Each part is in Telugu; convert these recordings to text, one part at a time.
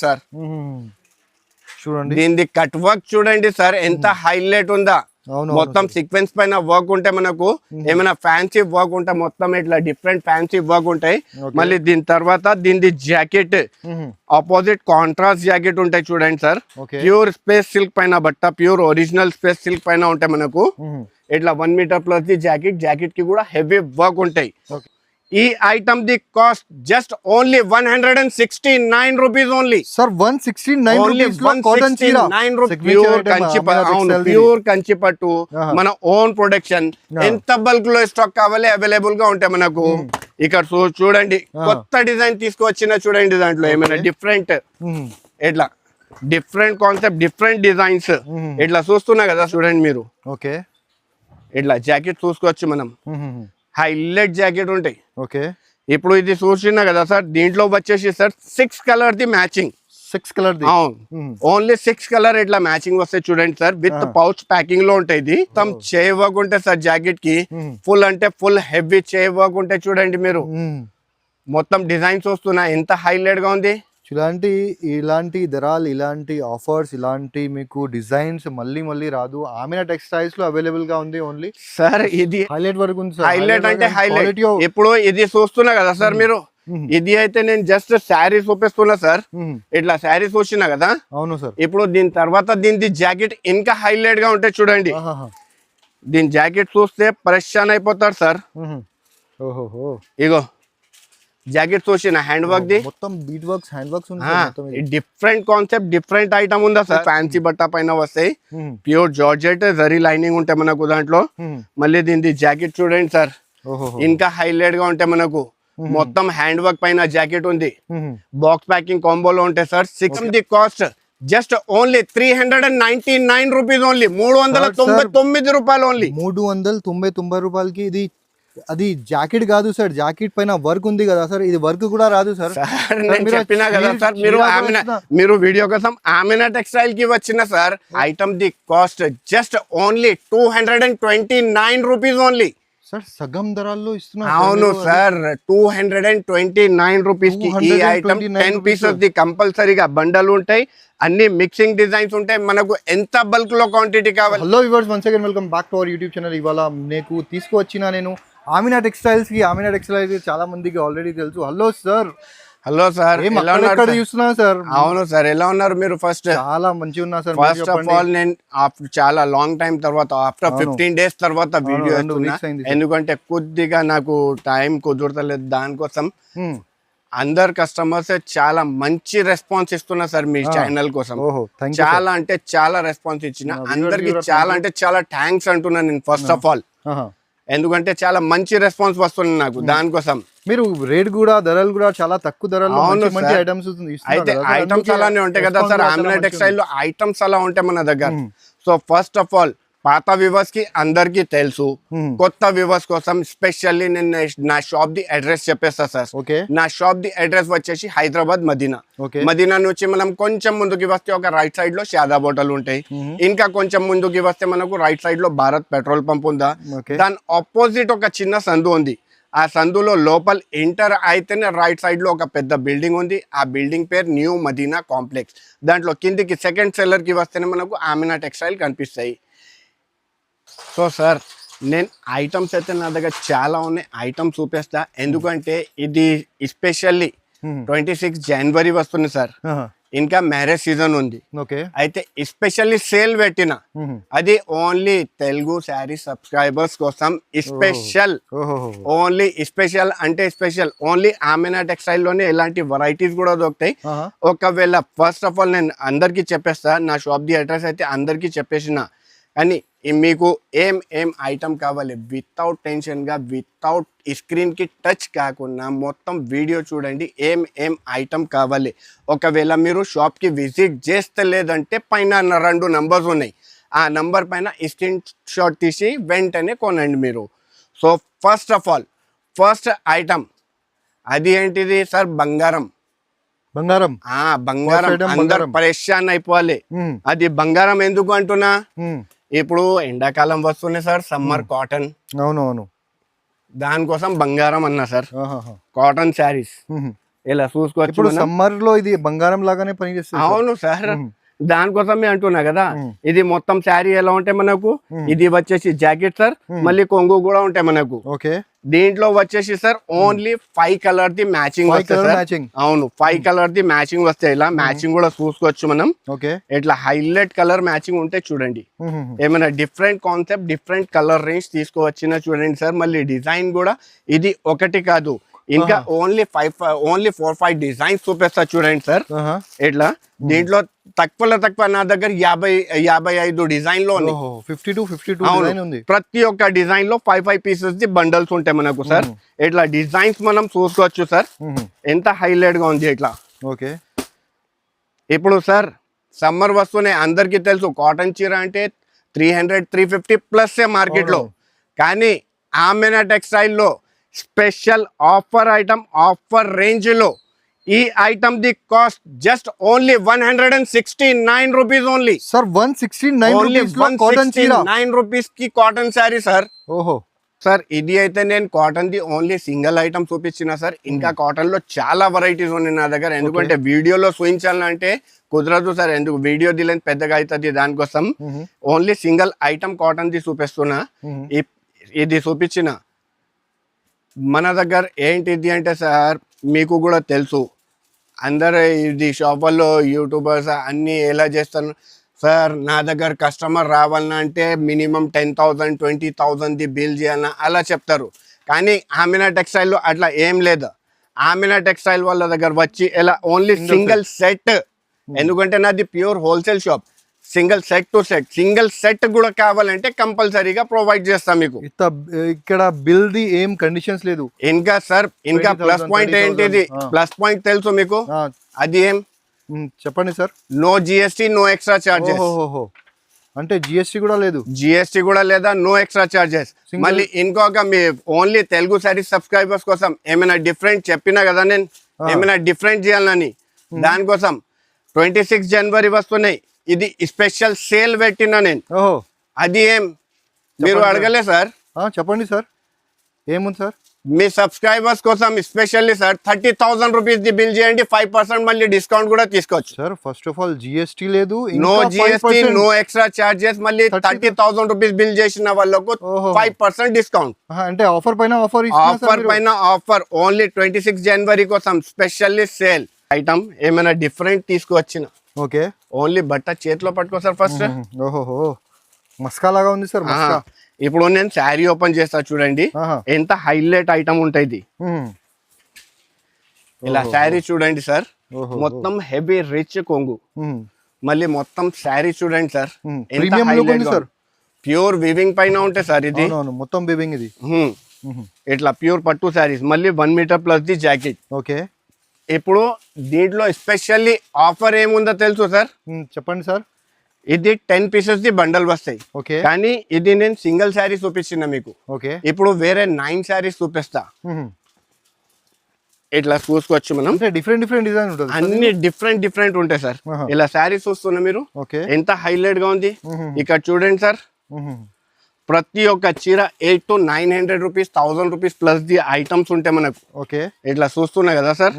సార్ చూడండి దీనిది కట్ వర్క్ చూడండి సార్ ఎంత హైలైట్ ఉందా. మొత్తం సీక్వెన్స్ పైన వర్క్ ఉంటే మనకు ఏమైనా ఫ్యాన్సీ వర్క్ ఉంటే మొత్తం ఇట్లా డిఫరెంట్ ఫ్యాన్సీ వర్క్ ఉంటాయి. మళ్ళీ దీని తర్వాత దీనిది జాకెట్ ఆపోజిట్ కాంట్రాస్ట్ జాకెట్ ఉంటాయి చూడండి సార్. ప్యూర్ స్పేస్ సిల్క్ పైన బట్ట ప్యూర్ ఒరిజినల్ స్పేస్ సిల్క్ పైన ఉంటాయి మనకు ఇట్లా 1 మీటర్ ప్లస్ ది జాకెట్ కి కూడా హెవీ వర్క్ ఉంటాయి. ఈ ఐటమ్ ది cost just only 169 rupees only sir. 169 rupees లో కాటన్ చీర ప్యూర్ కంచిపట్టు. అవును ప్యూర్ కంచిపట్టు మన ఓన్ ప్రొడక్షన్. ఎంత బల్క్ లో స్టాక్ కావాలి అవైలబుల్ గా ఉంటాయి మనకు. ఇక్కడ చూడండి కొత్త డిజైన్ తీసుకొచ్చిన చూడండి దాంట్లో ఏమైనా డిఫరెంట్ ఇట్లా డిఫరెంట్ కాన్సెప్ట్ డిఫరెంట్ డిజైన్స్ ఇట్లా చూస్తున్నా కదా చూడండి మీరు. ఓకే ఇట్లా జాకెట్ చూసుకోవచ్చు మనం హైలైట్ జాకెట్ ఉంటాయి. ఓకే ఇప్పుడు ఇది చూసినా కదా సార్ దీంట్లో వచ్చేసి sir 6 colour the matching 6 colour అవును ఓన్లీ 6 కలర్ ఇట్లా మ్యాచింగ్ వస్తాయి చూడండి సార్. విత్ పౌచ్ ప్యాకింగ్ లో ఉంటాయి. ఇది మొత్తం చే వర్క్ ఉంటాయి సార్ జాకెట్ కి. ఫుల్ అంటే ఫుల్ హెవీ చే వర్క్ ఉంటాయి చూడండి మీరు. మొత్తం డిజైన్స్ వస్తున్నాయి ఎంత హైలైట్ గా ఉంది. ఇలాంటి ధరలు ఇలాంటి ఆఫర్స్ ఇలాంటి మీకు డిజైన్స్ మళ్ళీ రాదు. ఆమెనా టెక్స్టైల్స్ లో అవైలబుల్ గా ఉంది ఓన్లీ. సార్ ఇది హైలైట్ వరకు ఉంది సార్. హైలైట్ అంటే హైలైట్. ఇప్పుడు ఇది చూస్తున్నా కదా సార్ మీరు. ఇది అయితే నేను జస్ట్ శారీ చూపిస్తున్నా సార్. ఇట్లా శారీ చూసినా కదా. అవును సార్. ఇప్పుడు దీని తర్వాత దీని జాకెట్ ఇంకా హైలైట్ గా ఉంటాయి చూడండి. దీని జాకెట్ చూస్తే పరేషాన్ అయిపోతారు సార్. ఓహో ఇగో జాకెట్ చూసిన హ్యాండ్ వర్క్ ది మొత్తం బీట్ వర్క్స్ హ్యాండ్ వర్క్స్ ఉన్నాయి. డిఫరెంట్ కాన్సెప్ట్ డిఫరెంట్ ఐటమ్ ఉందా సార్. ఫ్యాన్సీ బట్ట పైన వస్తాయి ప్యూర్ జార్జెట్ జరీ లైనింగ్ ఉంటాయి మనకు దాంట్లో. మళ్ళీ దీని జాకెట్ చూడండి సార్ ఇంకా హైలైట్ గా ఉంటాయి మనకు. మొత్తం హ్యాండ్ వర్క్ పైన జాకెట్ ఉంది. బాక్స్ ప్యాకింగ్ కాంబోలో ఉంటాయి sir. 6 the cost just only 399 rupees only. 399 రూపాయలు ఓన్లీ. 399 రూపాయలకి ఇది. అది జాకెట్ కాదు సార్. జాకెట్ పైన వర్క్ ఉంది కదా సార్. ఇది వర్క్ కూడా రాదు సార్. చెప్పినా కదా సార్ మీరు వీడియో కోసం ఆమెనా టెక్స్టైల్ కి వచ్చిన సార్. ఐటమ్ ది cost just only 229 rupees only sir. సగం ధరల్లో ఇస్తున్నారు. అవును సార్ 229 రూపీస్ కి ఈ ఐటమ్ 10 పీసెస్ ది కంపల్సరీగా బండల్ ఉంటాయి. అన్ని మిక్సింగ్ డిజైన్స్ ఉంటాయి మనకు ఎంత బల్క్ లో క్వాంటిటీ కావాలి. Hello viewers, once again welcome back to our YouTube channel. ఇవాళ నీకు తీసుకువచ్చిన నేను ఆమెనా టెక్స్టైల్స్ కి చాలా మందికి ఆల్రెడీ తెలుసు. Hello sir. హలో సార్ చూస్తున్నా సార్. అవును సార్ ఎలా ఉన్నారు మీరు? ఫస్ట్ చాలా మంచిగా ఉన్నా సార్. ఫస్ట్ ఆఫ్ ఆల్ నేను చాలా లాంగ్ టైం తర్వాత ఆఫ్టర్ 15 days తర్వాత వీడియో ఎందుకంటే కొద్దిగా నాకు టైం కుదరతలేదు. దానికోసం అందరు కస్టమర్స్ చాలా మంచి రెస్పాన్స్ ఇస్తున్నా సార్ మీ ఛానల్ కోసం. చాలా అంటే చాలా రెస్పాన్స్ ఇచ్చిన అందరికి చాలా అంటే చాలా థ్యాంక్స్ అంటున్నా నేను ఫస్ట్ ఆఫ్ ఆల్. ఎందుకంటే చాలా మంచి రెస్పాన్స్ వస్తుంది నాకు. దానికోసం మీరు రేట్ కూడా ధరలు కూడా చాలా తక్కువ ధరల్లో మంచి ఐటమ్స్ అయితే ఐటమ్స్ అలానే ఉంటాయి కదా సార్. ఆమెనా టెక్స్టైల్ లో ఐటమ్స్ అలా ఉంటాయి మన దగ్గర. సో ఫస్ట్ ఆఫ్ ఆల్ పాత వ్యూవర్స్ కి అందరికి తెలుసు. కొత్త వ్యూవర్స్ కోసం స్పెషల్లీ నేను నా షాప్ ది అడ్రస్ చెప్పేస్తా సార్. నా షాప్ ది అడ్రస్ వచ్చేసి హైదరాబాద్ మదీనా నుంచి మనం కొంచెం ముందుకి వస్తే ఒక రైట్ సైడ్ లో షాదాబ్ హోటల్ ఉంటాయి. ఇంకా కొంచెం ముందుకి వస్తే మనకు రైట్ సైడ్ లో భారత్ పెట్రోల్ పంప్ ఉందా. దాని ఆపోజిట్ ఒక చిన్న సందు ఉంది. ఆ సందులో లోపల ఎంటర్ అయితేనే రైట్ సైడ్ లో ఒక పెద్ద బిల్డింగ్ ఉంది. ఆ బిల్డింగ్ పేరు న్యూ మదీనా కాంప్లెక్స్. దాంట్లో కిందికి సెకండ్ సెల్లర్ కి వస్తేనే మనకు ఆమెనా టెక్స్టైల్ కనిపిస్తాయి. సో సార్ నేను ఐటమ్స్ అయితే నా దగ్గర చాలా ఉన్నాయి. ఐటమ్స్ చూపిస్తా. ఎందుకంటే ఇది ఎస్పెషల్లీ 26 జనవరి వస్తుంది సార్. ఇంకా మ్యారేజ్ సీజన్ ఉంది. అయితే ఎస్పెషల్లీ సేల్ పెట్టిన అది ఓన్లీ తెలుగు శారీ సబ్స్క్రైబర్స్ కోసం స్పెషల్. ఓన్లీ స్పెషల్ అంటే స్పెషల్ ఓన్లీ ఆమెనా టెక్స్టైల్ లోనే ఇలాంటి వెరైటీస్ కూడా దొరుకుతాయి. ఒకవేళ ఫస్ట్ ఆఫ్ ఆల్ నేను అందరికి చెప్పేస్తా. నా షాప్ ది అడ్రస్ అయితే అందరికి చెప్పేసిన. కానీ మీకు ఏం ఐటమ్ కావాలి వితౌట్ టెన్షన్గా వితౌట్ స్క్రీన్కి టచ్ కాకుండా మొత్తం వీడియో చూడండి. ఏం ఐటమ్ కావాలి. ఒకవేళ మీరు షాప్కి విజిట్ చేస్తే లేదంటే పైన 2 నంబర్స్ ఉన్నాయి. ఆ నంబర్ పైన స్క్రీన్ షాట్ తీసి వెంటనే కొనండి మీరు. So first of all first item అది ఏంటిది సార్? బంగారం. అందరు పరేషాన్ అయిపోవాలి. అది బంగారం ఎందుకు అంటున్నా, ఇప్పుడు ఎండాకాలం వస్తుంది సార్. Summer cotton. అవునవును. దానికోసం బంగారం అన్నా సార్. కాటన్ శారీస్ ఇలా చూసుకోవచ్చు ఇప్పుడు మనం. సమ్మర్ లో ఇది బంగారం లాగానే పనిచేస్తుంది. అవును సార్, మ్మ్. దానికోసమే అంటున్నా కదా. మ్మ్. ఇది మొత్తం శారీ ఎలా ఉంటాయి మనకు, మ్మ్. ఇది వచ్చేసి జాకెట్ సార్, మ్మ్. మళ్ళీ కొంగు కూడా ఉంటాయి మనకు. ఓకే, దీంట్లో వచ్చేసి sir only 5 colour the matching 5 వస్తాయి కలర్ సార్. మ్యాచింగ్. అవును, 5 కలర్ ది మ్యాచింగ్ వస్తాయి. ఇలా మ్యాచింగ్ కూడా చూసుకోవచ్చు మనం. ఓకే. ఇట్లా హైలైట్ కలర్ మ్యాచింగ్ ఉంటే చూడండి. మ్మ్. ఏమైనా different concept, different colour range తీసుకోవచ్చిన చూడండి సార్. మళ్ళీ డిజైన్ కూడా ఇది ఒకటి కాదు, ఇంకా ఓన్లీ 4-5 డిజైన్స్ చూపిస్తా చూడండి సార్. ఆహా. ఇట్లా దీంట్లో తక్కువలో తక్కువ నా దగ్గర 50-55 డిజైన్ లో ఉన్నాయి. 52 అవును. డిజైన్ ఉంది. ప్రతి ఒక్క డిజైన్ లో 5 పీసెస్ ది బండల్స్ ఉంటాయి మనకు సార్. ఇట్లా డిజైన్స్ మనం చూసుకోవచ్చు సార్, మ్మ్. ఎంత హైలైట్ గా ఉంది ఇట్లా. ఓకే. ఇప్పుడు సార్ సమ్మర్ వస్తూనే అందరికీ తెలుసు కాటన్ చీర అంటే 300-350 ప్లస్ మార్కెట్ లో. అవును. కానీ ఆమెనా టెక్స్టైల్ లో special offer item, offer range లో ఈ ఐటమ్ ది cost just only 169 rupees only. Sir 169 only rupees లో కాటన్ చీర. 169 రూపీస్ కి కాటన్ శారీ సార్. ఓహో. సార్ ఇది అయితే నేను cotton the only single item చూపించిన సార్. ఇంకా కాటన్ లో చాలా వెరైటీస్ ఉన్నాయి నా దగ్గర. ఎందుకంటే వీడియోలో చూపించాలంటే కుదరదు సార్, ఎందుకు వీడియో దిలేని పెద్దగా అవుతుంది. దానికోసం మ్మ్. Only single item cotton the చూపిస్తున్నా. మ్మ్. ఇది చూపించిన మన దగ్గర ఏంటిది అంటే సార్, మీకు కూడా తెలుసు అందరు ఇది షాపుల్లో యూట్యూబర్స్ అన్నీ ఎలా చేస్తారు సార్. నా దగ్గర కస్టమర్ రావాలన్నా అంటే మినిమం 10,000 20,000 ది బిల్ చేయాలన్నా అలా చెప్తారు. కానీ ఆమెనా టెక్స్టైల్లో అట్లా ఏం లేదు. ఆమెనా టెక్స్టైల్ వాళ్ళ దగ్గర వచ్చి ఎలా ఓన్లీ సింగిల్ సెట్, ఎందుకంటే నాది pure wholesale shop. Single set to set, single set కూడా కావాలంటే కంపల్సరీగా ప్రొవైడ్ చేస్తాం మీకు. ఇక్కడ బిల్ ది ఏం కండిషన్స్ లేదు. ఇంకా సార్ ఇంకా 20,000, ప్లస్ పాయింట్ 30,000, ఏంటిది, ఆ. ప్లస్ పాయింట్ తెలుసు మీకు, అది ఏం చెప్పండి sir. No GST, no extra charges. ఓహో, అంటే జిఎస్టీ కూడా లేదు. జిఎస్టీ కూడా లేదా, నో ఎక్స్ట్రా చార్జెస్. మళ్ళీ ఇంకొక మీ ఓన్లీ తెలుగు సారీ సబ్స్క్రైబర్స్ కోసం ఏమైనా డిఫరెంట్ చెప్పినా కదా నేను, ఏమైనా డిఫరెంట్ చేయాలని. దానికోసం 26 జనవరి వస్తున్నాయి, ఇది స్పెషల్ సేల్ పెట్టినా నేను. ఓహో, అది ఏం మీరు అడగలే సార్. చెప్పండి సార్, ఏముంది సార్? మీ సబ్స్క్రైబర్స్ కోసం స్పెషల్లీ సార్ 30,000 రూపీస్ ది బిల్ చేయండి, 5% మళ్ళీ డిస్కౌంట్ కూడా తీసుకోవచ్చు sir. First of all GST లేదు, no GST, no extra charges. మళ్ళీ 30,000 రూపీస్ బిల్ చేసిన వాళ్ళకు 5% డిస్కౌంట్. అంటే ఆఫర్ పైన ఆఫర్, ఆఫర్ పైన ఆఫర్. ఓన్లీ 26 జనవరి కోసం స్పెషల్లీ సేల్ ఐటమ్. ఏమైనా డిఫరెంట్ తీసుకువచ్చిన ఓకే. ఓన్లీ బట్ట చేతిలో పట్టుకో సార్ ఫస్ట్. ఓహో, మస్కా లాగా ఉంది సార్. మస్కా. ఇప్పుడు నేను శారీ ఓపెన్ చేస్తా చూడండి, ఎంత హైలైట్ ఐటమ్ ఉంటుంది. ఇలా శారీ చూడండి సార్, మొత్తం హెవీ రిచ్ కొంగు. మళ్ళీ మొత్తం శారీ చూడండి సార్, ఎంత హైలైట్ సార్. ప్యూర్ వివింగ్ పైన ఉంటాయి సార్ ఇది, మొత్తం వివింగ్ ఇది. ఇట్లా ప్యూర్ పట్టు శారీస్. మళ్ళీ 1 metre plus the jacket. Okay. ఇప్పుడు దీంట్లో స్పెషల్లీ ఆఫర్ ఏముందో తెలుసు సార్? చెప్పండి సార్. ఇది 10 పీసెస్ ది బండల్ వస్తాయి. ఓకే. కానీ ఇది నేను సింగిల్ శారీ చూపించిన మీకు. ఓకే. ఇప్పుడు వేరే 9 శారీస్ చూపిస్తా. ఇట్లా చూసుకోవచ్చు మనం. డిఫరెంట్ డిజైన్ ఉంటుంది, అన్ని డిఫరెంట్ ఉంటాయి సార్. ఇలా శారీస్ చూస్తున్నా మీరు, ఎంత హైలైట్ గా ఉంది. ఇక్కడ చూడండి సార్, ప్రతి ఒక్క చీర 800 to 900 rupees, 1000 rupees plus the items ఉంటాయి మనకు. ఓకే. ఇట్లా చూస్తున్నా కదా సార్,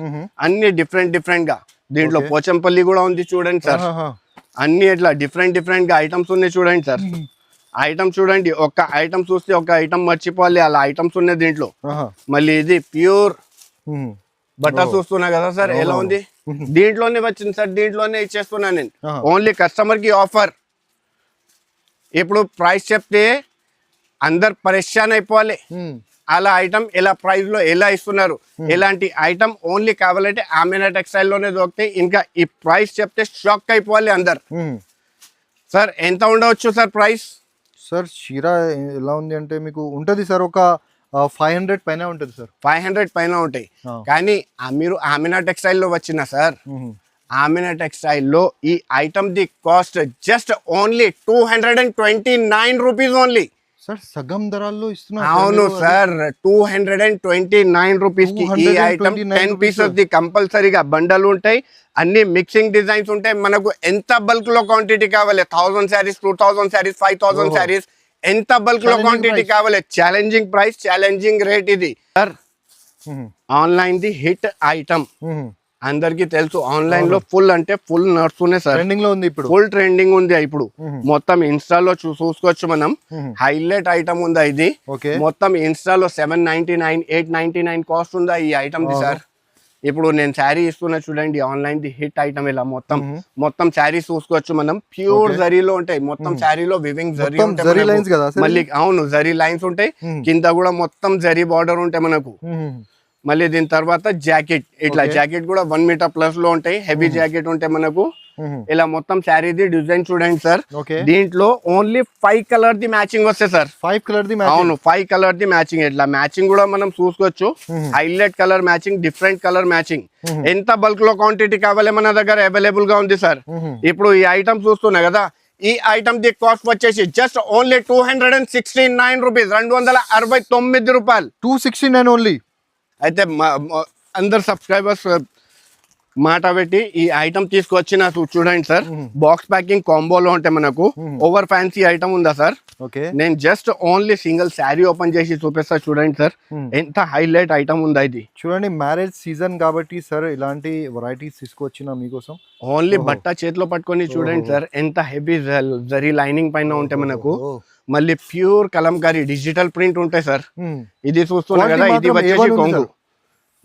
అన్ని డిఫరెంట్ గా. దీంట్లో పోచంపల్లి కూడా ఉంది చూడండి సార్. అన్ని ఇట్లా డిఫరెంట్ గా ఐటమ్స్ ఉన్నాయి చూడండి సార్. ఐటమ్ చూడండి, ఒక్క ఐటమ్ చూస్తే ఒక ఐటమ్ మర్చిపోవాలి, అలా ఐటమ్స్ ఉన్నాయి దీంట్లో. మళ్ళీ ఇది ప్యూర్ బట్ట చూస్తున్నా కదా సార్, ఎలా ఉంది. దీంట్లోనే వచ్చింది సార్, దీంట్లోనే ఇచ్చేస్తున్నా నేను. ఓన్లీ కస్టమర్ కి ఆఫర్. ఇప్పుడు ప్రైస్ చెప్తే అందరు పరేషాన్ అయిపోవాలి, అలా ఐటమ్ ఎలా ప్రైస్ లో ఎలా ఇస్తున్నారు. ఎలాంటి ఐటమ్ ఓన్లీ కావాలంటే ఆమెనా టెక్స్టైల్ లోనే దొరుకుతాయి. ఇంకా ఈ ప్రైస్ చెప్తే షాక్ అయిపోవాలి అందరు. సార్ ఎంత ఉండవచ్చు సార్ ప్రైస్? సార్ చీర ఎలా ఉంది అంటే మీకు ఉంటది సార్, ఒక 500 పైన ఉంటుంది సార్. 500 పైన ఉంటాయి. కానీ మీరు ఆమెనా టెక్స్టైల్ లో వచ్చిన సార్, ఆమెనా టెక్స్టైల్ లో ఈ ఐటమ్ ది cost just only 229 rupees only. Sir సగం ధరల్లో ఇస్తున్నారు. అవును సార్, 229 రూపీస్ కి ఈ ఐటమ్ 10 పీసెస్ ది కంపల్సరీగా బండలు ఉంటాయి. అన్ని మిక్సింగ్ డిజైన్స్ ఉంటాయి. మనకు ఎంత బల్క్ లో క్వాంటిటీ కావాలి, 1000 శారీస్, 2000 శారీస్, 5000 శారీస్, ఎంత బల్క్ లో క్వాంటిటీ కావాలి, ఛాలెంజింగ్ ప్రైస్, ఛాలెంజింగ్ రేట్ ఇది sir. Online the hit item, అందరికి తెలుసు. ఆన్లైన్ లో ఫుల్ అంటే ఫుల్ నడుస్తున్నాయి సార్, ట్రెండింగ్ లో ఉంది ఇప్పుడు. ఫుల్ ట్రెండింగ్ ఉంది ఇప్పుడు. మొత్తం ఇన్స్టాలో చూసుకోవచ్చు మనం. హైలైట్ ఐటమ్ ఉందా ఇది. ఓకే. మొత్తం ఇన్స్టాలో 799 899 కాస్ట్ ఉందా ఈ ఐటమ్ ది సార్. ఇప్పుడు నేను శారీ ఇస్తున్నా చూడండి, ఆన్లైన్ ది హిట్ ఐటమ్. ఇలా మొత్తం శారీస్ చూసుకోవచ్చు మనం. ప్యూర్ జరీలో ఉంటాయి మొత్తం. శారీలో వివింగ్ జరీ జరీ లైన్స్ కదా మళ్ళీ. అవును, జరీ లైన్స్ ఉంటాయి. కింద కూడా మొత్తం జరీ బార్డర్ ఉంటాయి మనకు. మళ్ళీ దీని తర్వాత జాకెట్, ఇట్లా జాకెట్ కూడా 1 మీటర్ ప్లస్ లో ఉంటాయి. హెవీ జాకెట్ ఉంటాయి మనకు. ఇలా మొత్తం శారీది డిజైన్ చూడండి సార్. దీంట్లో ఓన్లీ 5 కలర్ ది మ్యాచింగ్ వస్తాయి సార్. 5 colour the. అవును, 5 కలర్ ది మ్యాచింగ్. ఇట్లా మ్యాచింగ్ కూడా మనం చూసుకోవచ్చు. Highlight colour matching, different colour matching. ఎంత బల్క్ లో క్వాంటిటీ కావాలి మన దగ్గర అవైలబుల్ గా ఉంది సార్. ఇప్పుడు ఈ ఐటమ్ చూస్తున్నా కదా, ఈ ఐటమ్ ది కాస్ట్ వచ్చేసి జస్ట్ ఓన్లీ 269 రూపీస్, 269 రూపాయలు. 269 ఓన్లీ. అయితే అందరు సబ్స్క్రైబర్స్ మాట పెట్టి ఈ ఐటమ్ తీసుకొచ్చిన చూడండి సార్. బాక్స్ ప్యాకింగ్ కాంబోలో ఉంటే మనకు ఓవర్ ఫ్యాన్సీ ఐటమ్ ఉందా సార్. నేను just only single sari open చేసి చూపిస్తా చూడండి సార్. ఎంత హైలైట్ ఐటమ్ ఉందా ఇది చూడండి. మ్యారేజ్ సీజన్ కాబట్టి సార్ ఇలాంటి వెరైటీస్ తీసుకొచ్చిన మీకోసం. ఓన్లీ బట్ట చేతిలో పట్టుకొని చూడండి సార్. ఎంత హెవీ జరీ లైనింగ్ పైన ఉంటే మనకు. మళ్ళీ ప్యూర్ కలంకారీ డిజిటల్ ప్రింట్ ఉంటాయి సార్. ఇది చూస్తున్నా కదా, ఇది వచ్చేసి కొంగు.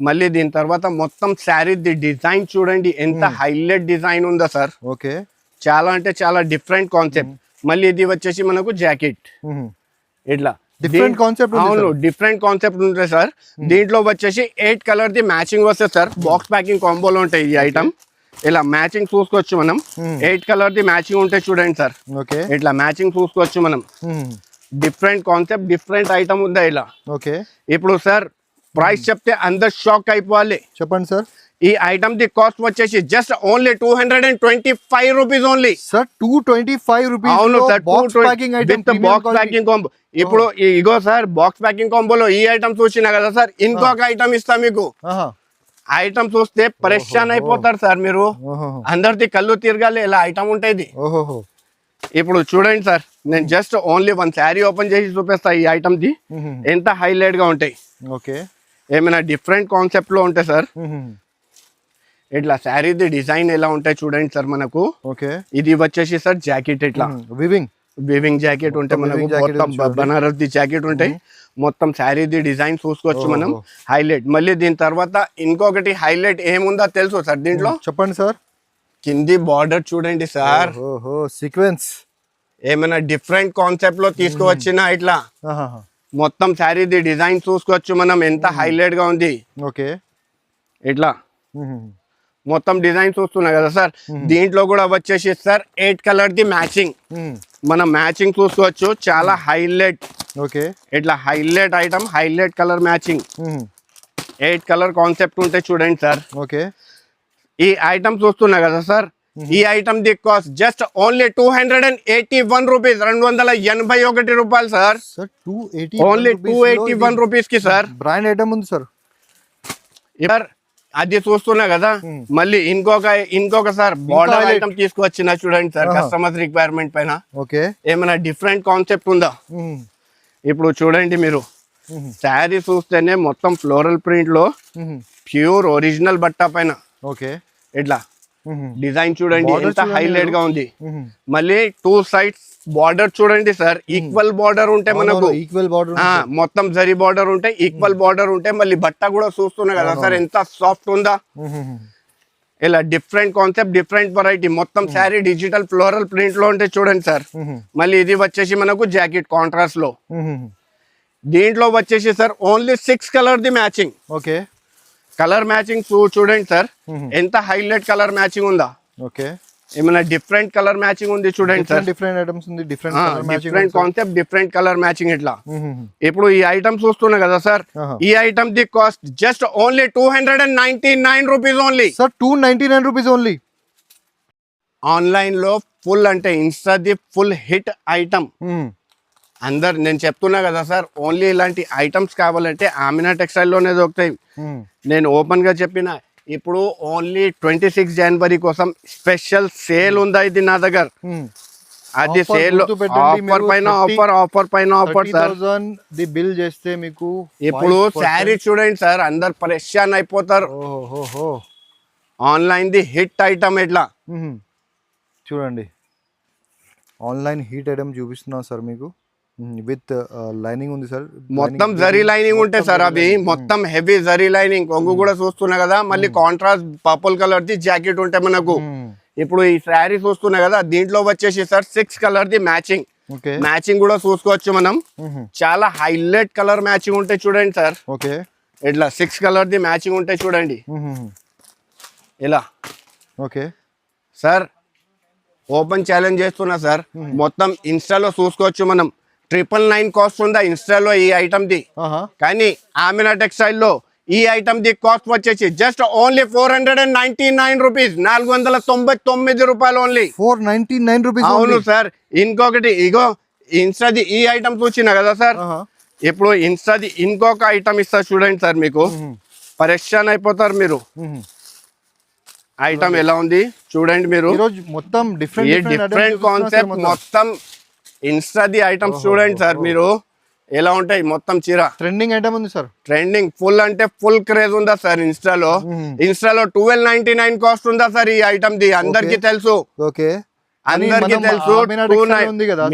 మళ్ళీ దీని తర్వాత మొత్తం శారీ ది డిజైన్ చూడండి, ఎంత హైలైట్ డిజైన్ ఉందా సార్. ఓకే. చాలా అంటే చాలా డిఫరెంట్ కాన్సెప్ట్. మళ్ళీ ఇది వచ్చేసి మనకు జాకెట్. ఇట్లా డిఫరెంట్ కాన్సెప్ట్. అవును, డిఫరెంట్ కాన్సెప్ట్ ఉంటాయి సార్. దీంట్లో వచ్చేసి 8 కలర్ ది మ్యాచింగ్ వస్తాయి సార్. బాక్స్ ప్యాకింగ్ కాంబోలో ఉంటాయి ఈ ఐటమ్. ఇలా మ్యాచింగ్ చూసుకోవచ్చు మనం. 8 కలర్ ది మ్యాచింగ్ ఉంటాయి చూడండి సార్. ఓకే. ఇట్లా మ్యాచింగ్ చూసుకోవచ్చు మనం. డిఫరెంట్ కాన్సెప్ట్, డిఫరెంట్ ఐటమ్ ఉందా ఇలా. ఓకే. ఇప్పుడు సార్ ప్రైస్ చెప్తే అందరు షాక్ అయిపోవాలి. చెప్పండి సార్. ఈ ఐటమ్ ది కాస్ట్ వచ్చేసి just only 225 rupees only sir. 225 rupees. అవును sir, box packing item, box packing combo. ఇప్పుడు ఇగో సార్, బాక్స్ ప్యాకింగ్ కాంబోలో ఈ ఐటమ్ చూసినా కదా సార్, ఇంకొక ఐటమ్ ఇస్తా మీకు. ఐటమ్ చూస్తే పరేషాన్ అయిపోతారు సార్ మీరు. అందరిది కళ్ళు తిరగాలి, ఇలా ఐటమ్ ఉంటాయి. ఇప్పుడు చూడండి సార్, నేను జస్ట్ ఓన్లీ 1 శారీ ఓపెన్ చేసి చూపిస్తా ఈ ఐటమ్ ది. ఎంత హైలైట్ గా ఉంటాయి. ఓకే. ఏమైనా డిఫరెంట్ కాన్సెప్ట్ లో ఉంటాయి సార్. ఇట్లా శారీది డిజైన్ ఎలా ఉంటాయి చూడండి సార్ మనకు. ఓకే. ఇది వచ్చేసి సార్ జాకెట్. ఇట్లా వివింగ్ జాకెట్ ఉంటాయి మనకు. మొత్తం బనారస్ ది జాకెట్ ఉంటాయి. మొత్తం శారీది డిజైన్ చూసుకోవచ్చు మనం. హైలైట్. మళ్ళీ దీని తర్వాత ఇంకొకటి హైలైట్ ఏముందో తెలుసు సార్ దీంట్లో. చెప్పండి సార్. కింది బార్డర్ చూడండి సార్, సీక్వెన్స్. ఏమైనా డిఫరెంట్ కాన్సెప్ట్ లో తీసుకువచ్చిన ఇట్లా మొత్తం శారీది డిజైన్ చూసుకోవచ్చు మనం. ఎంత హైలైట్ గా ఉంది. ఓకే. ఇట్లా మొత్తం డిజైన్ చూస్తున్నా కదా సార్. దీంట్లో కూడా వచ్చేసి సార్ 8 కలర్ ది మ్యాచింగ్. మనం మ్యాచింగ్ చూసుకోవచ్చు, చాలా హైలైట్. ఓకే. ఇట్లా highlight item, highlight colour matching. 8 colour concept ఉంటాయి చూడండి సార్. ఓకే. ఈ ఐటమ్ చూస్తున్నా కదా సార్, ఈ ఐటమ్ ది కాస్ట్ జస్ట్ ఓన్లీ 281 రూపీస్, 281 రూపాయలు సార్. ఓన్లీ 281 రూపీస్ కి సార్. బ్రాండ్ ఐటమ్ ఉంది సార్. అది చూస్తున్నా కదా. మళ్ళీ ఇంకొక సార్ బార్డర్ ఐటమ్ తీసుకువచ్చిన చూడండి సార్, కస్టమర్స్ రిక్వైర్మెంట్ పైన. ఓకే. ఏమైనా డిఫరెంట్ కాన్సెప్ట్ ఉందా. ఇప్పుడు చూడండి మీరు, శారీ చూస్తేనే మొత్తం ఫ్లోరల్ ప్రింట్ లో ప్యూర్ ఒరిజినల్ బట్ట పైన. ఓకే. ఇట్లా డిజైన్ చూడండి, ఎంత హైలైట్ గా ఉంది. మళ్ళీ 2 సైడ్స్ బార్డర్ చూడండి సార్, ఈక్వల్ బార్డర్ ఉంటే మనకు. ఈక్వల్ బార్డర్, మొత్తం జరీ బార్డర్ ఉంటాయి, ఈక్వల్ బార్డర్ ఉంటాయి. మళ్ళీ బట్ట కూడా చూస్తున్నా కదా సార్, ఎంత సాఫ్ట్ ఉందా. ఇలా డిఫరెంట్ కాన్సెప్ట్, డిఫరెంట్ వెరైటీ. మొత్తం శారీ డిజిటల్ ఫ్లోరల్ ప్రింట్ లో ఉంటే చూడండి సార్. మళ్ళీ ఇది వచ్చేసి మనకు జాకెట్ కాంట్రాస్ట్ లో. దీంట్లో వచ్చేసి sir only 6 colour the matching. Okay. Colour matching చూడండి సార్, ఎంత హైలైట్ కలర్ మ్యాచింగ్ ఉందా. ఓకే. ఏమైనా డిఫరెంట్ కలర్ మ్యాచింగ్ ఉంది చూడండి సార్. డిఫరెంట్ ఐటమ్స్ ఉంది, different concept, different colour matching. ఇట్లా ఇప్పుడు ఈ ఐటమ్ చూస్తున్నా కదా సార్, ఈ ఐటమ్ ది cost just only 299 rupees only sir. 299 rupees only. Online లో ఫుల్ అంటే Insta the full hit item. అందరు నేను చెప్తున్నా కదా సార్, ఓన్లీ ఇలాంటి ఐటమ్స్ కావాలంటే ఆమినా టెక్స్టైల్ లోనే దొరుకుతాయి. నేను ఓపెన్ గా చెప్పిన, ఇప్పుడు ఓన్లీ 26 జనవరి కోసం స్పెషల్ సేల్ ఉందా ఇది నా దగ్గర. అది Offer సేల్ గుర్తుపెట్టండి ఆఫర్ మీరు, పైన 30 ఆఫర్ పైన ఆఫర్ సార్. 30,000 ది బిల్ చేస్తే మీకు ఇప్పుడు 5% శారీ చూడండి సార్, అందరు పరేషాన్ అయిపోతారు. ఓహోహో. ఆన్లైన్ ది హిట్ ఐటమ్ ఎట్లా చూడండి ఆన్లైన్ హీట్ ఐటమ్ చూపిస్తున్నాం సార్ మీకు విత్ లైనింగ్ ఉంది సార్. మొత్తం జరీ లైనింగ్ ఉంటాయి సార్, అవి మొత్తం హెవీ జరీ లైనింగ్. కొంగు కూడా చూస్తున్నా కదా, మళ్ళీ contrast purple colour the jacket ఉంటాయి మనకు. ఇప్పుడు ఈ శారీ చూస్తున్నా కదా, దీంట్లో వచ్చేసి sir 6 colour the matching. Okay matching కూడా చూసుకోవచ్చు మనం. చాలా హైలైట్ కలర్ మ్యాచింగ్ ఉంటాయి చూడండి సార్. ఓకే ఇట్లా 6 కలర్ ది మ్యాచింగ్ ఉంటాయి చూడండి ఇలా. ఓకే సార్ ఓపెన్ ఛాలెంజ్ చేస్తున్నా సార్, మొత్తం ఇన్స్టాలో చూసుకోవచ్చు మనం. 999 కాస్ట్ ఉందా ఇన్స్టాలో ఈ ఐటమ్ ది. కానీ ఆమినా టెక్స్టైల్ లో ఈ ఐటమ్ ది కాస్ట్ వచ్చేసి జస్ట్ ఓన్లీ 499 రూపీస్, 499 రూపాయలు ఓన్లీ. 499 రూపీస్. అవును సార్. ఇంకొకటి ఇగో ఇన్స్టాది ఈ ఐటమ్ చూసినా కదా సార్, ఇప్పుడు ఇన్స్టాది ఇంకొక ఐటమ్ ఇస్తా చూడండి సార్, మీకు పరేషాన్ అయిపోతారు మీరు. ఐటమ్ ఎలా ఉంది చూడండి మీరు. ఈరోజు మొత్తం డిఫరెంట్ కాన్సెప్ట్, మొత్తం ఇన్స్టాది ఐటమ్స్ చూడండి సార్ మీరు ఎలా ఉంటాయి. మొత్తం చీర ట్రెండింగ్ ఐటమ్ ఉంది సార్. ట్రెండింగ్ ఫుల్ అంటే ఫుల్ క్రేజ్ ఉందా సార్ ఇన్స్టాలో. 1299 కాస్ట్ ఉందా సార్ ఈ ఐటమ్ ది, అందరికి తెలుసు. ఓకే అందరికి తెలుసు.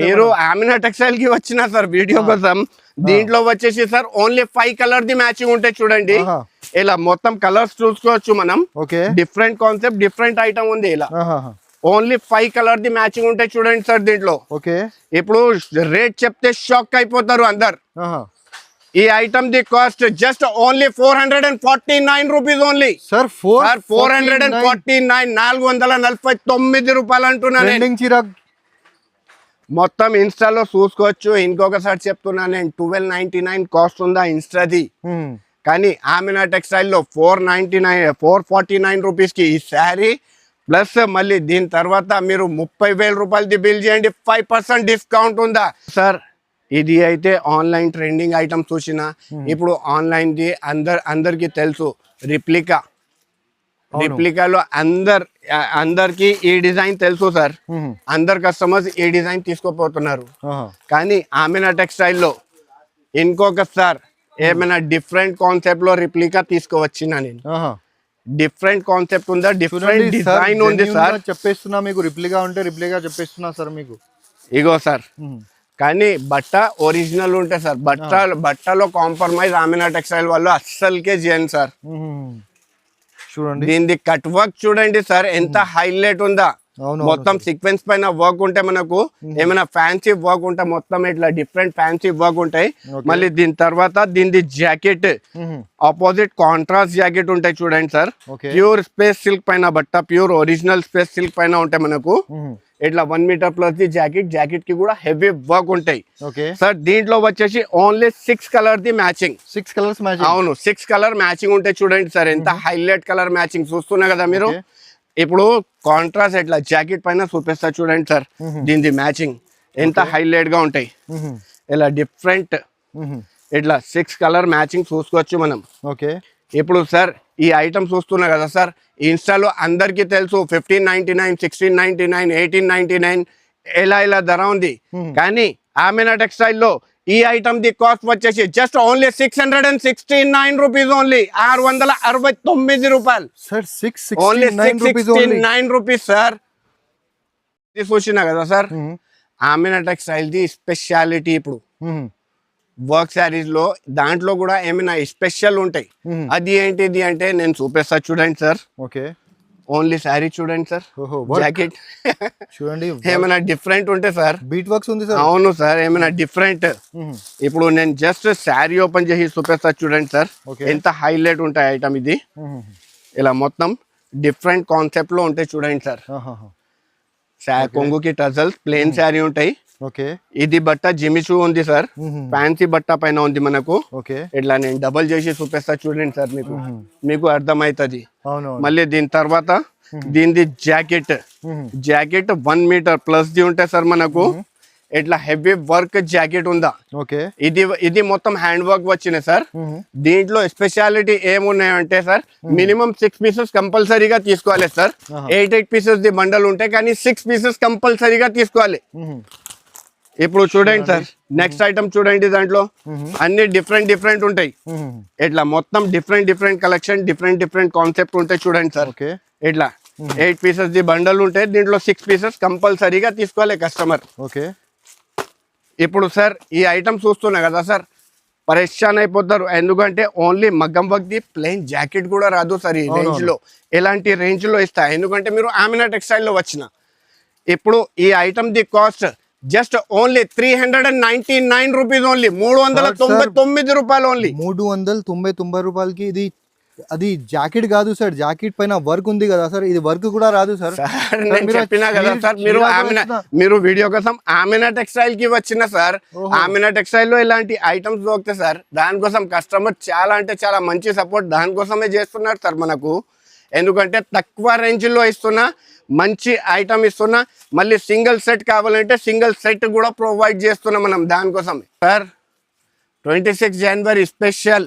మీరు ఆమినా టెక్స్టైల్ కి వచ్చిన సార్ వీడియో కోసం. దీంట్లో వచ్చేసి sir only 5 colour the matching ఉంటాయి చూడండి. ఇలా మొత్తం కలర్స్ చూసుకోవచ్చు మనం. డిఫరెంట్ కాన్సెప్ట్, డిఫరెంట్ ఐటమ్ ఉంది. ఇలా ఓన్లీ 5 కలర్ ది మ్యాచింగ్ ఉంటాయి చూడండి సార్ దీంట్లో. ఇప్పుడు రేట్ చెప్తే షాక్ అయిపోతారు అందరు. ఈ ఐటమ్ ది cost just only 449 rupees only sir. 449, 449 రూపాయలు అంటున్నాను. మొత్తం ఇన్స్టాలో చూసుకోవచ్చు. ఇంకొకసారి చెప్తున్నా నేను, 1299 కాస్ట్ ఉందా ఇన్స్టాది. కానీ ఆమినా టెక్స్టైల్ లో 449 రూపీస్ కి ఈ శారీ ప్లస్ మళ్ళీ దీని తర్వాత మీరు 30,000 రూపాయలది బిల్ చేయండి, 5% డిస్కౌంట్ ఉందా సార్. ఇది అయితే ఆన్లైన్ ట్రెండింగ్ ఐటమ్ చూసిన. ఇప్పుడు ఆన్లైన్ ది అందరికి తెలుసు రిప్లికాలో అందరికి ఈ డిజైన్ తెలుసు సార్. అందరు కస్టమర్స్ ఈ డిజైన్ తీసుకోపోతున్నారు. కానీ ఆమినా టెక్స్టైల్ లో ఇంకొక సార్ ఏమైనా డిఫరెంట్ కాన్సెప్ట్ లో రిప్లికా తీసుకువచ్చిన నేను. డిఫరెంట్ కాన్సెప్ట్ ఉందా, డిఫరెంట్ డిజైన్ ఉంది సార్. చెప్పేస్తున్నా మీకు, రిప్లికా ఉంటే రిప్లికా చెప్పేస్తున్నా సార్ మీకు. ఇగో సార్, కానీ బట్ట ఒరిజినల్ ఉంటాయి సార్. బట్టలో కాంప్రమైజ్ ఆమినా టెక్స్టైల్ వాళ్ళు అస్సలకే చేయను సార్. చూడండి దీని కట్ వర్క్ చూడండి సార్, ఎంత హైలైట్ ఉందా. మొత్తం సీక్వెన్స్ పైన వర్క్ ఉంటాయి మనకు. ఏమైనా ఫ్యాన్సీ వర్క్ ఉంటాయి, మొత్తం ఇట్లా డిఫరెంట్ ఫ్యాన్సీ వర్క్ ఉంటాయి. మళ్ళీ దీని తర్వాత దీని జాకెట్ ఆపోజిట్ కాంట్రాస్ట్ జాకెట్ ఉంటాయి చూడండి సార్. ప్యూర్ స్పేస్ సిల్క్ పైన బట్ట, ప్యూర్ ఒరిజినల్ స్పేస్ సిల్క్ పైన ఉంటాయి మనకు. ఇట్లా 1 మీటర్ ప్లస్ ది జాకెట్ కి కూడా హెవీ వర్క్ ఉంటాయి సార్. దీంట్లో వచ్చేసి only 6 colour the matching. 6 colours matching. అవును, 6 కలర్ మ్యాచింగ్ ఉంటాయి చూడండి సార్. ఎంత హైలైట్ కలర్ మ్యాచింగ్ చూస్తున్నా కదా మీరు. ఇప్పుడు కాంట్రాస్ట్ ఇట్లా జాకెట్ పైన చూపిస్తా చూడండి సార్. దీని మ్యాచింగ్ ఎంత హైలైట్ గా ఉంటాయి. ఇలా డిఫరెంట్ ఇట్లా 6 కలర్ మ్యాచింగ్ చూసుకోవచ్చు మనం. ఇప్పుడు సార్ ఈ ఐటమ్ చూస్తున్నా కదా సార్, ఇన్స్టాలో అందరికి తెలుసు 1599, 1699, 1899 ఇలా ధర ఉంది. కానీ ఆమినా టెక్స్టైల్ లో ఈ ఐటమ్ ది కాస్ట్ వచ్చేసి జస్ట్ ఓన్లీ 669 రూపీస్ ఓన్లీ, 669 రూపాయలు సార్. Only 669 rupees sir. ఇది చూసినా కదా sir, Amina textile the speciality. ఇప్పుడు వర్క్ శారీస్ లో దాంట్లో కూడా ఏమైనా స్పెషల్ ఉంటాయి. అది ఏంటిది అంటే నేను చూపిస్తా చూడండి సార్. ఓన్లీ శారీ చూడండి సార్, జాకెట్ చూడండి, ఏమైనా డిఫరెంట్ ఉంటాయి సార్. బీట్ వర్క్స్ ఉంది సార్. అవును సార్, ఏమైనా డిఫరెంట్. ఇప్పుడు నేను జస్ట్ శారీ ఓపెన్ చేసి చూపిస్తా చూడండి సార్, ఎంత హైలైట్ ఉంటాయి ఐటమ్ ఇది. ఇలా మొత్తం డిఫరెంట్ కాన్సెప్ట్ లో ఉంటాయి చూడండి సార్. కొంగుకి టజల్స్, ప్లేన్ శారీ ఉంటాయి. ఇది బట్ట జిమిచూ ఉంది సార్, ఫ్యాన్సీ బట్ట పైన ఉంది మనకు. ఇట్లా నేను డబల్ చేసి చూపిస్తా చూడండి సార్, మీకు అర్థమవుతుంది. మళ్ళీ దీని తర్వాత దీని జాకెట్ 1 మీటర్ ప్లస్ ది ఉంటాయి సార్ మనకు. ఇట్లా హెవీ వర్క్ జాకెట్ ఉందా, ఓకే. ఇది మొత్తం హ్యాండ్ వర్క్ వచ్చినాయి సార్. దీంట్లో స్పెషాలిటీ ఏమున్నాయంటే సార్, మినిమం 6 పీసెస్ కంపల్సరీగా తీసుకోవాలి సార్. 8 పీసెస్ ది బండల్ ఉంటాయి కానీ 6 పీసెస్ కంపల్సరీగా తీసుకోవాలి. ఇప్పుడు చూడండి సార్, నెక్స్ట్ ఐటమ్ చూడండి, దాంట్లో అన్ని డిఫరెంట్ ఉంటాయి. ఇట్లా మొత్తం డిఫరెంట్ కలెక్షన్, డిఫరెంట్ కాన్సెప్ట్ ఉంటాయి చూడండి సార్. ఇట్లా 8 పీసెస్ ది బండల్ ఉంటాయి, దీంట్లో 6 పీసెస్ కంపల్సరీగా తీసుకోవాలి కస్టమర్. ఓకే. ఇప్పుడు సార్ ఈ ఐటమ్ చూస్తున్నా కదా సార్, పరేషాన్ అయిపోతారు. ఎందుకంటే ఓన్లీ మగ్గం వర్క్ ది ప్లెయిన్ జాకెట్ కూడా రాదు సార్ ఈ రేంజ్ లో. ఎలాంటి రేంజ్ లో ఇస్తా, ఎందుకంటే మీరు ఆమినా టెక్స్టైల్ లో వచ్చిన. ఇప్పుడు ఈ ఐటమ్ ది cost just only 399 rupees only, 399 రూపాయలు ఓన్లీ. 399 రూపాయలకి ఇది. అది జాకెట్ కాదు సార్, జాకెట్ పైన వర్క్ ఉంది కదా సార్, ఇది వర్క్ కూడా రాదు సార్. నేను చెప్పినా కదా సార్, మీరు వీడియో కోసం ఆమినా టెక్స్టైల్ కి వచ్చిన సార్. ఆమినా టెక్స్టైల్ లో ఇలాంటి ఐటమ్స్ దొరుకుతాయి సార్. దానికోసం కస్టమర్ చాలా అంటే చాలా మంచి సపోర్ట్ దానికోసమే చేస్తున్నారు సార్ మనకు. ఎందుకంటే తక్కువ రేంజ్ లో ఇస్తున్నా, మంచి ఐటమ్ ఇస్తున్నా, మళ్ళీ సింగిల్ సెట్ కావాలంటే సింగిల్ సెట్ కూడా ప్రొవైడ్ చేస్తున్నాం మనం దానికోసం సార్. 26 జనవరి స్పెషల్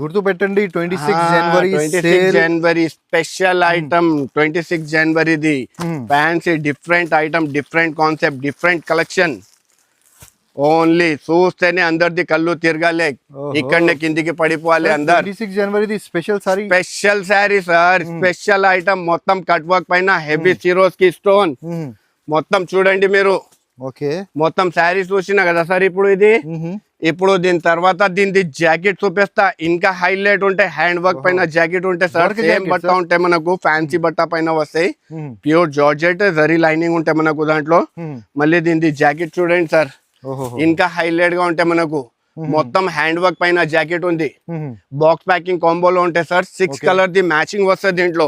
గుర్తు పెట్టండి, 26 జనవరి స్పెషల్ ఐటమ్. 26 జనవరిది fancy different item, different concept, different collection. Only చూస్తేనే అందరిది కళ్ళు తిరగాలి, ఇక్కడనే కిందికి పడిపోవాలి అందరు. 26 జనవరిది special sari sir, special item. మొత్తం కట్ వర్క్ పైన హెవీ సిరోస్ కి స్టోన్ మొత్తం చూడండి మీరు. ఓకే. మొత్తం శారీ చూసినా కదా సార్. ఇప్పుడు దీని తర్వాత దీని జాకెట్ చూపిస్తా, ఇంకా హైలైట్ ఉంటాయి. హ్యాండ్ వర్క్ పైన జాకెట్ ఉంటాయి సార్, సేమ్ బట్ట ఉంటాయి మనకు, ఫ్యాన్సీ బట్ట పైన వస్తాయి. ప్యూర్ జార్జెట్ జరీ లైనింగ్ ఉంటాయి మనకు దాంట్లో. మళ్ళీ దీని జాకెట్ చూడండి సార్, ఇంకా హైలైట్ గా ఉంటాయి మనకు. మొత్తం హ్యాండ్ వర్క్ పైన జాకెట్ ఉంది. బాక్స్ ప్యాకింగ్ కాంబోలో ఉంటాయి సార్. 6 కలర్ ది మ్యాచింగ్ వస్తుంది దీంట్లో.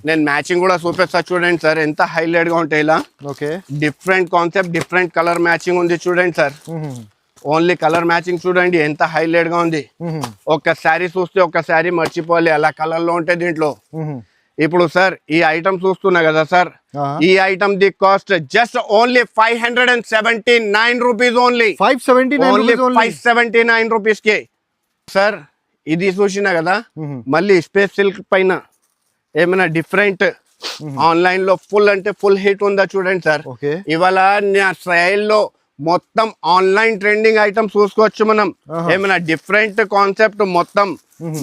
నేను మ్యాచింగ్ కూడా చూపిస్తా చూడండి సార్, ఎంత హైలైట్ గా ఉంటాయి. ఇలా different concept, different colour matching ఉంది చూడండి సార్. ఓన్లీ కలర్ మ్యాచింగ్ చూడండి ఎంత హైలైట్ గా ఉంది. ఒక శారీ చూస్తే ఒక శారీ మర్చిపోవాలి, అలా కలర్ లో ఉంటాయి దీంట్లో. ఇప్పుడు సార్ ఈ ఐటమ్ చూస్తున్నా కదా సార్, ఈ ఐటమ్ ది cost just only 579 rupees only. 579 rupees కి సార్. ఇది చూసినా కదా, మళ్ళీ స్పేస్ సిల్క్ పైన ఏమైనా డిఫరెంట్ ఆన్లైన్ లో ఫుల్ అంటే ఫుల్ హిట్ ఉందా చూడండి సార్. ఇవాళ నా స్టైల్లో మొత్తం ఆన్లైన్ ట్రెండింగ్ ఐటమ్స్ చూసుకోవచ్చు మనం. ఏమైనా డిఫరెంట్ కాన్సెప్ట్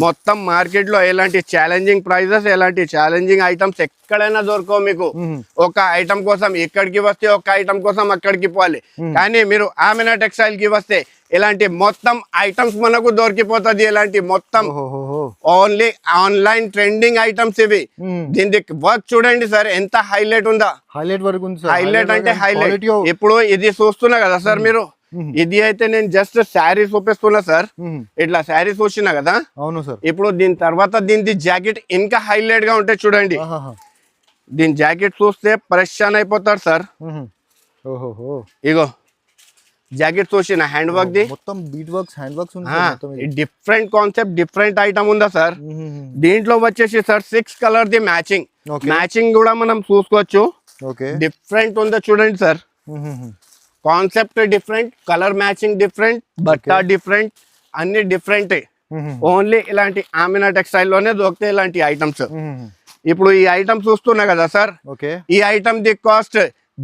మొత్తం మార్కెట్ లో ఎలాంటి ఛాలెంజింగ్ ప్రైజెస్, ఎలాంటి ఛాలెంజింగ్ ఐటమ్స్ ఎక్కడైనా దొరకవు మీకు. ఒక ఐటమ్ కోసం ఇక్కడికి వస్తే, ఒక ఐటమ్ కోసం అక్కడికి పోవాలి. కానీ మీరు ఆమినా టెక్స్టైల్ కి వస్తే ఇలాంటి మొత్తం ఐటమ్స్ మనకు దొరికిపోతుంది. ఇలాంటి మొత్తం ఓన్లీ ఆన్లైన్ ట్రెండింగ్ ఐటమ్స్ ఇవి. దీని వర్క్ చూడండి సార్ ఎంత హైలైట్ ఉందా. హైలైట్ అంటే హైలైట్. ఇప్పుడు ఇది చూస్తున్నా కదా సార్ మీరు, ఇది అయితే నేను జస్ట్ శారీ చూపిస్తున్నా సార్. ఇట్లా శారీ చూసినా కదా. అవును సార్. ఇప్పుడు దీని తర్వాత దీని జాకెట్ ఇంకా హైలైట్ గా ఉంటాయి చూడండి. దీని జాకెట్ చూస్తే పరేషాన్ అయిపోతారు సార్. ఇగో జాకెట్ చూసిన హ్యాండ్ వర్క్ ది మొత్తం beat works, hand works different concept, different item ఉందా సార్. దీంట్లో వచ్చేసి సార్ 6 కలర్ ది మ్యాచింగ్ కూడా మనం చూసుకోవచ్చు. డిఫరెంట్ ఉందా చూడండి sir. Concept different, colour matching different, బట్ట డిఫరెంట్, అన్ని డిఫరెంట్. ఓన్లీ ఇలాంటి ఆమినా టెక్స్టైల్ లోనే దొరుకుతాయి ఇలాంటి ఐటమ్స్. ఇప్పుడు ఈ ఐటమ్ చూస్తున్నా కదా సార్, ఈ ఐటమ్ ది cost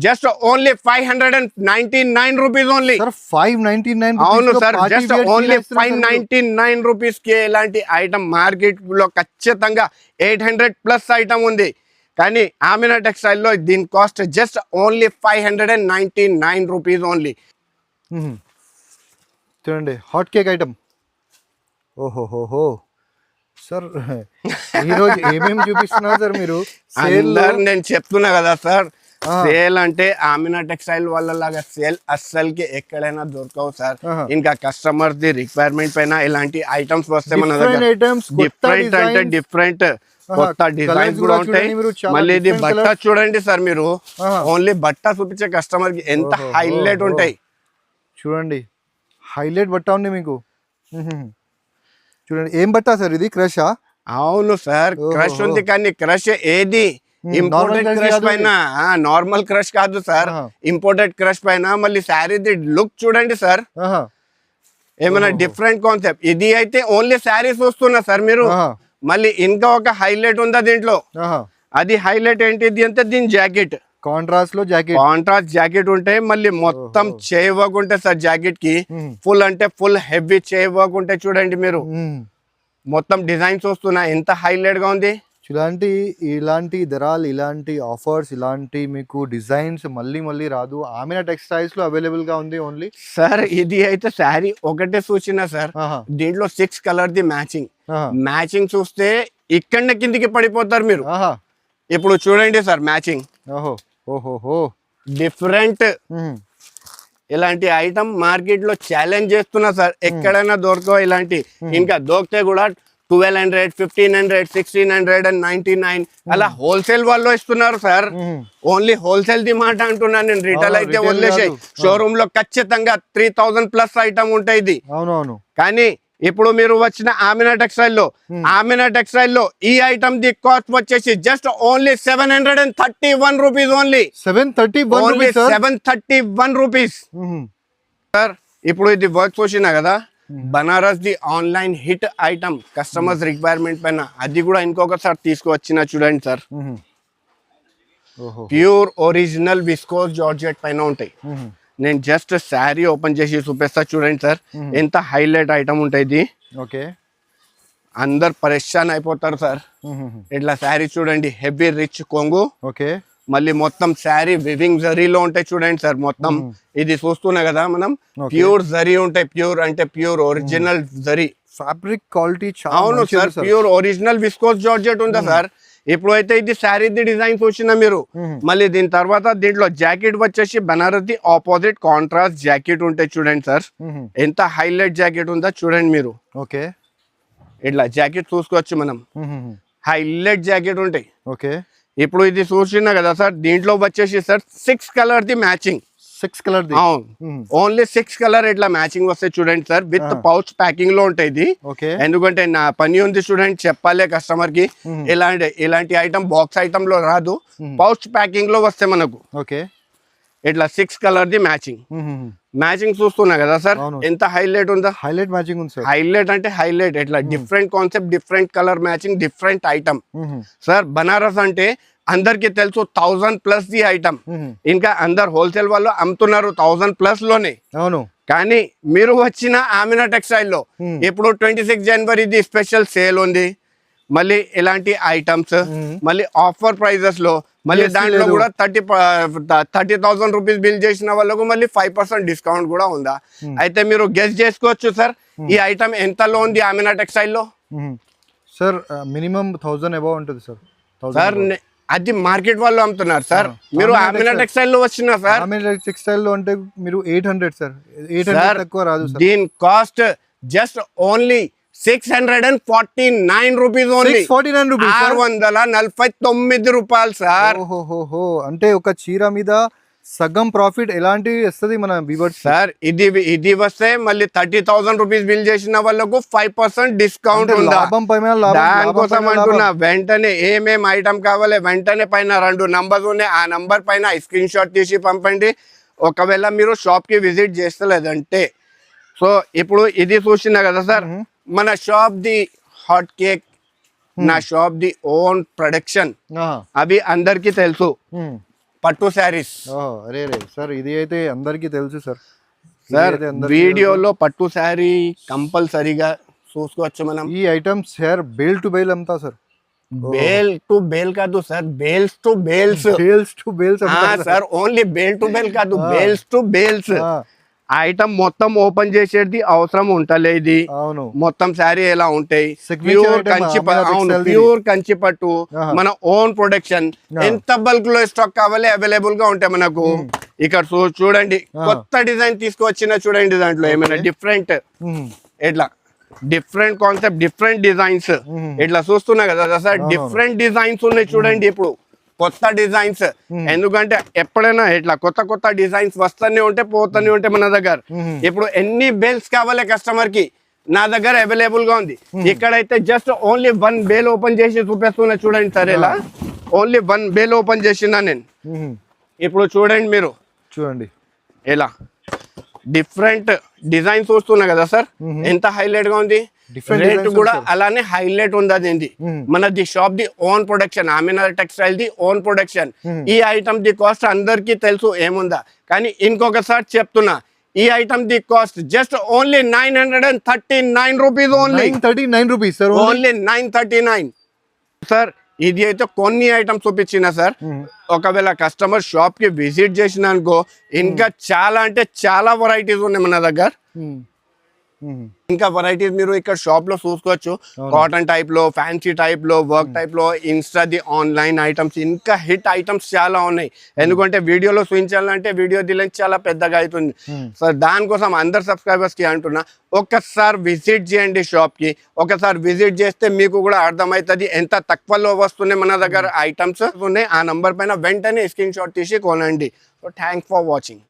just only 599 rupees only. 599? అవును సార్, జస్ట్ ఓన్లీ 599 రూపీస్ కి ఇలాంటి ఐటమ్ మార్కెట్ లో ఖచ్చితంగా 800+ ఐటమ్ ఉంది. కానీ ఆమినా టెక్స్టైల్ లో దీని cost just only 599 rupees only. చూడండి హాట్ కేక్ ఐటమ్. ఓహోహోహో సార్, ఈరోజు ఏమేమి చూపిస్తున్నారు సార్ మీరు? నేను చెప్తున్నా కదా సార్, సేల్ అంటే ఆమినా టెక్స్టైల్ వాళ్ళ లాగా సేల్ అస్సలకి ఎక్కడైనా దొరకవు సార్. ఇంకా కస్టమర్ ది రిక్వైర్మెంట్ పైన ఇలాంటి ఐటమ్స్ వస్తే మన దగ్గర డిఫరెంట్ అంటే డిఫరెంట్ కొత్త డిజైన్స్ కూడా ఉంటాయి. మళ్ళీ ఇది బట్ట చూడండి సార్, మీరు ఓన్లీ బట్ట చూపించే కస్టమర్ కి ఎంత హైలైట్ ఉంటాయి చూడండి. హైలైట్ బట్ట ఉంది మీకు. చూడండి ఏం బట్ట సార్ ఇది? క్రషా? అవును సార్, క్రష్ ఉంది. కానీ క్రష్ ఏది ఇంపోర్టెడ్ crush క్రష్ కాదు పైన నార్మల్ క్రష్ కాదు సార్, ఆహా. ఇంపోర్టెడ్ క్రష్ పైన మళ్ళీ శారీది లుక్ చూడండి సార్, ఆహా, ఏమైనా డిఫరెంట్ కాన్సెప్ట్. ఇది అయితే ఓన్లీ శారీస్ వస్తున్నా సార్ మీరు, ఆహా, మళ్ళీ ఇంకా ఒక హైలైట్ ఉందా దీంట్లో. ఆహా. అది హైలైట్ ఏంటిది అంటే దీని జాకెట్, కాంట్రాస్ట్ లో జాకెట్. కాంట్రాస్ట్ జాకెట్ ఉంటాయి, మళ్ళీ మొత్తం చేయి వర్క్ ఉంటాయి సార్ జాకెట్ కి. ఫుల్ అంటే ఫుల్ హెవీ చేయి వర్క్ ఉంటాయి చూడండి మీరు, మొత్తం డిజైన్స్ వస్తున్నాయి, ఎంత హైలైట్ గా ఉంది. ఇలాంటి ధరలు, ఇలాంటి ఆఫర్స్, ఇలాంటి మీకు డిజైన్స్ మళ్ళీ మళ్ళీ రాదు. ఆమెనా టెక్స్టైల్స్ లో అవైలబుల్ గా ఉంది ఓన్లీ. సార్ ఇది అయితే శారీ ఒకటే చూసిన సార్, ఆహా, దీంట్లో 6 కలర్ ది మ్యాచింగ్, ఆహా, మ్యాచింగ్ చూస్తే ఇక్కడ కిందికి పడిపోతారు మీరు. ఆహా. ఇప్పుడు చూడండి సార్ మ్యాచింగ్, ఓహో, ఓహోహో. డిఫరెంట్. ఇలాంటి ఐటమ్ మార్కెట్ లో ఛాలెంజ్ చేస్తున్నా సార్, ఎక్కడైనా దొరకవు ఇలాంటి. ఇంకా దొరికితే కూడా 1200, 1500, 1600 and 99 అలా హోల్సేల్ వాళ్ళు ఇస్తున్నారు సార్. ఓన్లీ హోల్సేల్ ది మాట అంటున్నాను నేను, రిటైల్ అయితే retail వదిలేసాయి. కాదు. షోరూమ్ లో ఖచ్చితంగా 3000 ప్లస్ ఐటమ్ ఉంటాయి ఇది. అవునవును. కానీ ఇప్పుడు మీరు వచ్చిన ఆమినా టెక్స్టైల్ లో ఈ ఐటమ్ ది కాస్ట్ వచ్చేసి just only 731 rupees only. 731 rupees sir. ఇప్పుడు ఇది వర్క్ చూసినా కదా, Banaras the online hit item customers requirement పైన, అది కూడా ఇంకొకసారి తీసుకువచ్చిన చూడండి sir. Pure original viscose georgette పైన ఉంటాయి. నేను జస్ట్ శారీ ఓపెన్ చేసి చూపిస్తా చూడండి సార్, ఎంత హైలైట్ ఐటమ్ ఉంటుంది. ఓకే, అందరు పరేషాన్ అయిపోతారు సార్. ఇట్లా శారీ చూడండి, హెవీ రిచ్ కొంగు. ఓకే, మళ్ళీ మొత్తం శారీ వివింగ్ జరీలో ఉంటాయి చూడండి సార్. మొత్తం ఇది చూస్తున్నా కదా మనం, ప్యూర్ జరీ ఉంటాయి, ప్యూర్ అంటే pure original zari. Fabric quality అవును sir, pure original viscose georgette ఉందా సార్. ఇప్పుడు అయితే ఇది శారీ ది డిజైన్ చూసిన మీరు, మళ్ళీ దీని తర్వాత దీంట్లో జాకెట్ వచ్చేసి Banaras the opposite contrast jacket ఉంటాయి చూడండి సార్, ఎంత హైలైట్ జాకెట్ ఉందా చూడండి మీరు. ఓకే, ఇట్లా జాకెట్ చూసుకోవచ్చు మనం, హైలైట్ జాకెట్ ఉంటాయి. ఓకే, ఇప్పుడు ఇది చూసినా కదా సార్, దీంట్లో వచ్చేసి sir 6 colour the matching. 6 colour. అవును, ఓన్లీ 6 కలర్ ఇట్లా మ్యాచింగ్ వస్తాయి చూడండి సార్, విత్ పౌచ్ ప్యాకింగ్ లో ఉంటాయి ఇది. ఓకే, ఎందుకంటే నా పని ఉంది చూడండి, చెప్పాలి కస్టమర్ కి, ఇలాంటి ఐటమ్ బాక్స్ ఐటమ్ లో రాదు, పౌచ్ ప్యాకింగ్ లో వస్తాయి మనకు. ఓకే, ఇట్లా 6 కలర్ ది మ్యాచింగ్ చూస్తున్నా కదా సార్, ఎంత హైలైట్ ఉందా. హైలైట్ మ్యాచింగ్ ఉంది సార్, హైలైట్ అంటే హైలైట్. ఇట్లా different concept, different colour matching, different item sir. Banaras అంటే అందరికి తెలుసు 1000 ప్లస్ ది ఐటమ్, ఇంకా అందరు హోల్సేల్ వాళ్ళు అమ్ముతున్నారు 1000 ప్లస్ లోనే. అవును, కానీ మీరు వచ్చిన ఆమినా టెక్స్టైల్ లో ఇప్పుడు 26 జనవరిది స్పెషల్ సేల్ ఉంది, మళ్ళీ ఇలాంటి ఐటమ్స్, మళ్ళీ ఆఫర్ ప్రైజెస్ లో, మళ్ళీ దాంట్లో కూడా 30,000 రూపీస్ బిల్ చేసిన వాళ్ళకు మళ్ళీ 5% డిస్కౌంట్ కూడా ఉందా. అయితే మీరు గెస్ చేసుకోవచ్చు సార్, ఈ ఐటమ్ ఎంతలో ఉంది ఆమినా టెక్స్టైల్ లో. సార్ మినిమం 1000 అబౌవ్ ఉంటుంది సార్. సార్ అది మార్కెట్ వాళ్ళు అమ్ముతున్నారు సార్, మీరు ఆమినా టెక్స్టైల్ లో వచ్చిన సార్. ఆమినా టెక్స్టైల్ లో అంటే మీరు 800 సార్, 800 తక్కువ రాదు సార్. దీని cost just only 649 rupees only. 649 rupees, 649 రూపాయలు సార్. ఓహోహో, అంటే ఒక చీర మీద సగం ప్రాఫిట్ ఎలాంటి వస్తుంది మన వ్యూవర్స్ సార్. ఇది వస్తే మళ్ళీ 30,000 రూపీస్ బిల్ చేసిన వాళ్ళకు 5% డిస్కౌంట్ ఉందా. దానికోసం అంటున్నా, వెంటనే ఏమేం ఐటమ్ కావాలి వెంటనే పైన 2 నంబర్స్ ఉన్నాయి, ఆ నంబర్ పైన స్క్రీన్ షాట్ తీసి పంపండి. ఒకవేళ మీరు షాప్ కి విజిట్ చేస్తలేదంటే. సో ఇప్పుడు ఇది చూసినా కదా సార్, మన షాప్ ది హాట్ కేక్, నా షాప్ ది ఓన్ ప్రొడక్షన్, అవి అందరికి తెలుసు. పట్టు శారీస్. అరే సార్, ఇది అయితే అందరికి తెలుసు సార్. సార్ వీడియోలో పట్టు శారీ కంపల్సరీగా చూసుకోవచ్చు మనం. ఈ items sir bale to bale అమ్ముతా సార్. బేల్ టు బేల్ కాదు sir, bales to bales. Sir only bale to bale కాదు, బేల్స్ టు బేల్స్. ఐటమ్ మొత్తం ఓపెన్ చేసేది అవసరం ఉంటలేదు. అవును, మొత్తం శారీ ఎలా ఉంటాయి, ప్యూర్ కంచి పట్టు, మన ఓన్ ప్రొడక్షన్. ఎంత బల్క్ లో స్టాక్ కావాలి అవైలబుల్ గా ఉంటాయి మనకు. ఇక్కడ చూడండి, కొత్త డిజైన్ తీసుకొచ్చిన చూడండి, దాంట్లో ఏమైనా డిఫరెంట్, ఎట్లా డిఫరెంట్ కాన్సెప్ట్, డిఫరెంట్ డిజైన్స్ ఇట్లా చూస్తున్నా కదా సార్. డిఫరెంట్ డిజైన్స్ ఉన్నాయి చూడండి, ఇప్పుడు కొత్త డిజైన్స్. ఎందుకంటే ఎప్పుడైనా ఇట్లా కొత్త డిజైన్స్ వస్తూనే ఉంటే పోతూనే ఉంటాయి మన దగ్గర. ఇప్పుడు ఎన్ని బెల్స్ కావాలి కస్టమర్ కి, నా దగ్గర అవైలబుల్ గా ఉంది. ఇక్కడైతే జస్ట్ ఓన్లీ 1 బేల్ ఓపెన్ చేసి చూపిస్తున్నా చూడండి సార్. ఇలా ఓన్లీ 1 బేల్ ఓపెన్ చేసినా నేను. ఇప్పుడు చూడండి మీరు, చూడండి ఇలా డిఫరెంట్ డిజైన్ చూస్తున్నా కదా సార్, ఎంత హైలైట్ గా ఉంది. రేట్ కూడా అలానే హైలైట్ ఉంది. అది మనది shop the own production, Amina textile the own production. ఈ ఐటమ్ ది కాస్ట్ అందరికి తెలుసు ఏముందా, కానీ ఇంకొకసారి చెప్తున్నా, ఈ ఐటమ్ ది cost just only 939 rupees. Only 939 rupees sir. Only 939 sir. ఇది అయితే కొన్ని ఐటమ్స్ చూపించిన సార్. ఒకవేళ కస్టమర్ షాప్ కి విజిట్ చేసిన అనుకో, ఇంకా చాలా అంటే చాలా వెరైటీస్ ఉన్నాయి మన దగ్గర. ఇంకా వెరైటీస్ మీరు ఇక్కడ షాప్ లో చూసుకోవచ్చు. కాటన్ టైప్ లో, ఫ్యాన్సీ టైప్ లో, వర్క్ టైప్ లో, ఇన్స్టా ది ఆన్లైన్ ఐటమ్స్, ఇంకా హిట్ ఐటమ్స్ చాలా ఉన్నాయి. ఎందుకంటే వీడియోలో చూపించాలంటే వీడియో దిలే చాలా పెద్దగా అవుతుంది. సో దానికోసం అందరు సబ్స్క్రైబర్స్ కి అంటున్నా, ఒక్కసారి విజిట్ చేయండి షాప్ కి. ఒకసారి విజిట్ చేస్తే మీకు కూడా అర్థమవుతుంది ఎంత తక్కువలో వస్తున్నాయి మన దగ్గర ఐటమ్స్ ఉన్నాయి. ఆ నంబర్ పైన వెంటనే స్క్రీన్ షాట్ తీసి కొనండి. So thanks for watching.